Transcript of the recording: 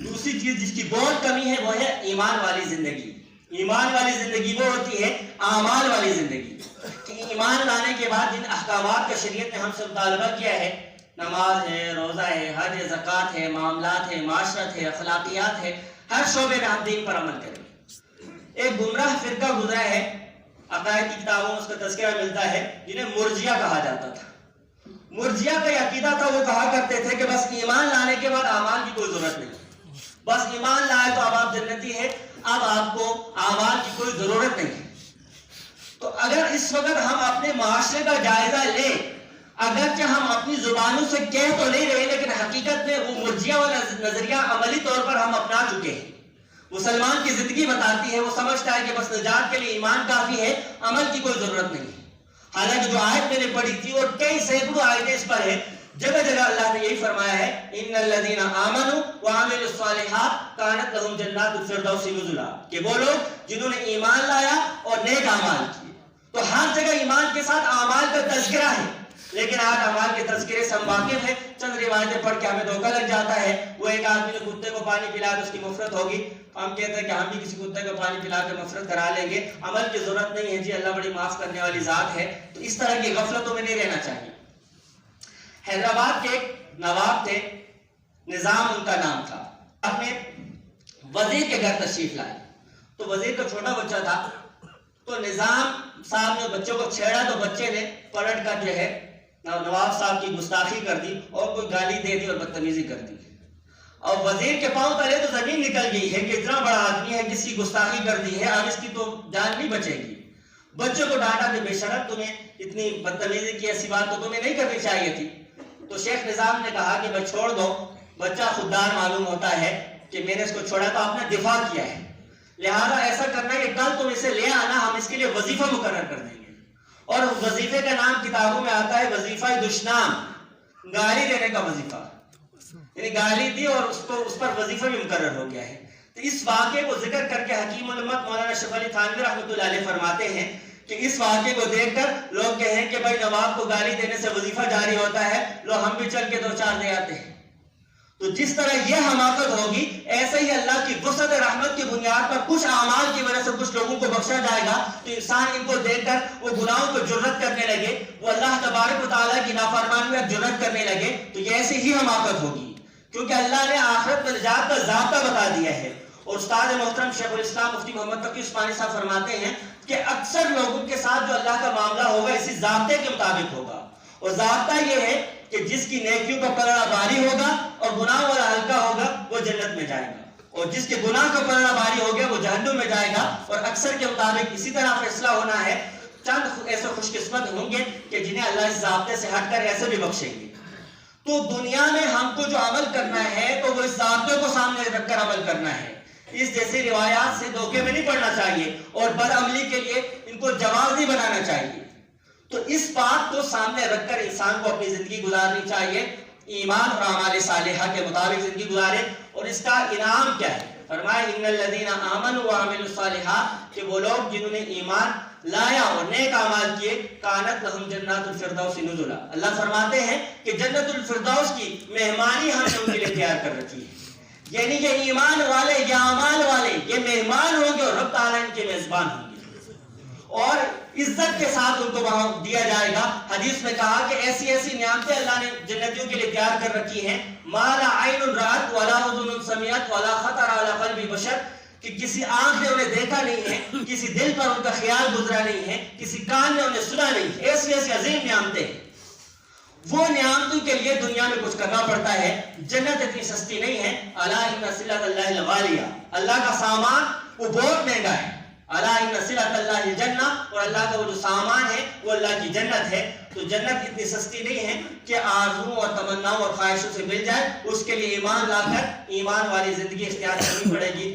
دوسری چیز جس کی بہت کمی ہے وہ ہے ایمان والی زندگی. ایمان والی زندگی وہ ہوتی ہے اعمال والی زندگی کہ ایمان لانے کے بعد جن احکامات کا شریعت نے ہم سے مطالبہ کیا ہے، نماز ہے، روزہ ہے، حج ہے، زکوٰۃ ہے، معاملات ہے، معاشرت ہے، اخلاقیات ہے، ہر شعبے میں ہم دین پر عمل کریں. ایک گمراہ فرقہ گزرا ہے، عقائد کی کتابوں میں اس کا تذکرہ ملتا ہے، جنہیں مرجیہ کہا جاتا تھا. مرجیہ کا یہ عقیدہ تھا، وہ کہا کرتے تھے کہ بس ایمان لانے کے بعد اعمال کی کوئی ضرورت نہیں، بس ایمان لائے تو اب آپ جنتی ہے، اب آپ کو اعمال کی کوئی ضرورت نہیں ہے. تو اگر اس وقت ہم اپنے معاشرے کا جائزہ لیں، اگرچہ ہم اپنی زبانوں سے کہہ تو نہیں رہے لیکن حقیقت میں وہ مرجیہ والا نظریہ عملی طور پر ہم اپنا چکے ہیں. مسلمان کی زندگی بتاتی ہے، وہ سمجھتا ہے کہ بس نجات کے لیے ایمان کافی ہے، عمل کی کوئی ضرورت نہیں ہے. حالانکہ جو آیت میں نے پڑھی تھی اور کئی سینکڑوں آیتیں اس پر ہیں، جگہ جگہ اللہ نے یہی فرمایا ہے، ان الذین آمنوا وعملوا الصالحات کانت لهم جنات الفردوس نزلا، کہ وہ لوگ جنہوں نے ایمان لایا اور نیک اعمال کیے. تو ہر جگہ ایمان کے ساتھ اعمال کا تذکرہ ہے، لیکن آج اعمال کے تذکرے سے ہم واقف ہیں. چند روایتیں پڑھ کے ہمیں دھوکہ لگ جاتا ہے. وہ ایک آدمی نے کتے کو پانی پلایا تو اس کی مغفرت ہوگی، ہم کہتے ہیں کہ ہم بھی کسی کتے کو پانی پلا کے مغفرت کرا لیں گے، عمل کی ضرورت نہیں ہے جی، اللہ بڑی معاف کرنے والی ذات ہے. تو اس طرح کی غفلتوں میں نہیں رہنا چاہیے. حیدرآباد کے ایک نواب تھے، نظام ان کا نام تھا، اپنے وزیر کے گھر تشریف لائے. تو وزیر کا چھوٹا بچہ تھا، تو نظام صاحب نے بچوں کو چھیڑا تو بچے نے پلٹ کر جو ہے نواب صاحب کی گستاخی کر دی اور کوئی گالی دے دی اور بدتمیزی کر دی. اور وزیر کے پاؤں تلے تو زمین نکل گئی ہے کہ اتنا بڑا آدمی ہے، کس کی گستاخی کر دی ہے، اب اس کی تو جان نہیں بچے گی. بچوں کو ڈانٹا کہ بے شرم، تمہیں اتنی بدتمیزی کی ایسی بات تو تمہیں نہیں کرنی چاہیے تھی. تو شیخ نظام نے کہا کہ بھائی چھوڑ دو، بچہ خوددار معلوم ہوتا ہے کہ میں نے اس کو چھوڑا تو آپ نے دفاع کیا ہے، لہذا ایسا کرنا ہے کہ کل تم اسے لے آنا، ہم اس کے لیے وظیفہ مقرر کر دیں گے. اور وظیفے کا نام کتابوں میں آتا ہے وظیفہ دشنام، گالی دینے کا وظیفہ، یعنی گالی دی اور اس پر وظیفہ بھی مقرر ہو گیا ہے. تو اس واقعے کو ذکر کر کے حکیم الامت مولانا اشرف علی تھانوی رحمۃ اللہ علیہ فرماتے ہیں کہ اس واقعے کو دیکھ کر لوگ کہیں کہ بھائی نواب کو گالی دینے سے وظیفہ جاری ہوتا ہے، لو ہم بھی چل کے دو چار دے آتے ہیں. تو جس طرح یہ حماقت ہوگی، ایسے ہی اللہ کی وسعت رحمت کی بنیاد پر کچھ اعمال کی وجہ سے کچھ لوگوں کو بخشا جائے گا تو انسان ان کو دیکھ کر وہ گناہوں کو جرت کرنے لگے، وہ اللہ تبارک و تعالیٰ کی نافرمانی میں جرت کرنے لگے. تو یہ ایسے ہی حماقت ہوگی، کیونکہ اللہ نے آخرت میں نجات کا ضابطہ بتا دیا ہے. اور استاد محترم شیخ الاسلام مفتی محمد تقی عثمانی صاحب فرماتے ہیں کہ اکثر لوگوں کے ساتھ جو اللہ کا معاملہ ہوگا اسی ضابطے کے مطابق ہوگا. اور ضابطہ یہ ہے کہ جس کی نیکیوں کا پلڑا باری ہوگا اور گناہ والا ہلکا ہوگا وہ جنت میں جائے گا، اور جس کے گناہ کا پلڑا باری ہو گیا وہ جہنم میں جائے گا. اور اکثر کے مطابق اسی طرح فیصلہ ہونا ہے. چند ایسے خوش قسمت ہوں گے کہ جنہیں اللہ اس ضابطے سے ہٹ کر ایسے بھی بخشیں گے. تو دنیا میں ہم کو جو عمل کرنا ہے تو وہ اس ضابطے کو سامنے رکھ کر عمل کرنا ہے. اس جیسی روایات سے دھوکے میں نہیں پڑنا چاہیے اور بدعملی کے لیے ان کو جواز نہیں بنانا چاہیے. تو اس بات کو سامنے رکھ کر انسان کو اپنی زندگی گزارنی چاہیے، ایمان اور اعمال صالحہ کے مطابق زندگی گزارے. اور اس کا انعام کیا ہے؟ فرمایا ان الذین آمنوا وعملوا الصالحات، کہ وہ لوگ جنہوں نے ایمان لایا اور نیک اعمال کیے، کانت لہم جنات الفردوس نزلا. اللہ فرماتے ہیں کہ جنت الفردوس کی مہمانی ہم نے ان کے لیے تیار کر رکھی ہے. یعنی کہ ایمان والے یا اعمال والے یہ مہمان ہوں گے اور رب تعالیٰ ان کے میزبان ہوں گے، اور عزت کے ساتھ ان کو وہاں دیا جائے گا. حدیث میں کہا کہ ایسی ایسی نعمتیں اللہ نے جنتیوں کے لیے تیار کر رکھی ہیں، ما لا عین رأت ولا اذن سمعت ولا خطر علی قلب بشر، کہ کسی آنکھ نے انہیں دیکھا نہیں ہے، کسی دل پر ان کا خیال گزرا نہیں ہے، کسی کان نے انہیں سنا نہیں. ایسی ایسی عظیم نعمتیں، وہ نعمتوں کے لیے دنیا میں کچھ کرنا پڑتا ہے. جنت اتنی سستی نہیں ہے. الا ان صلۃ اللہ الغالیہ، اللہ کا سامان وہ بہت مہنگا ہے. الا ان صلۃ اللہ الجنہ، اور اللہ کا وہ جو سامان ہے وہ اللہ کی جنت ہے. تو جنت اتنی سستی نہیں ہے کہ آرزوؤں اور تمناؤں اور خواہشوں سے مل جائے. اس کے لیے ایمان لا کر ایمان والی زندگی اختیار کرنی پڑے گی.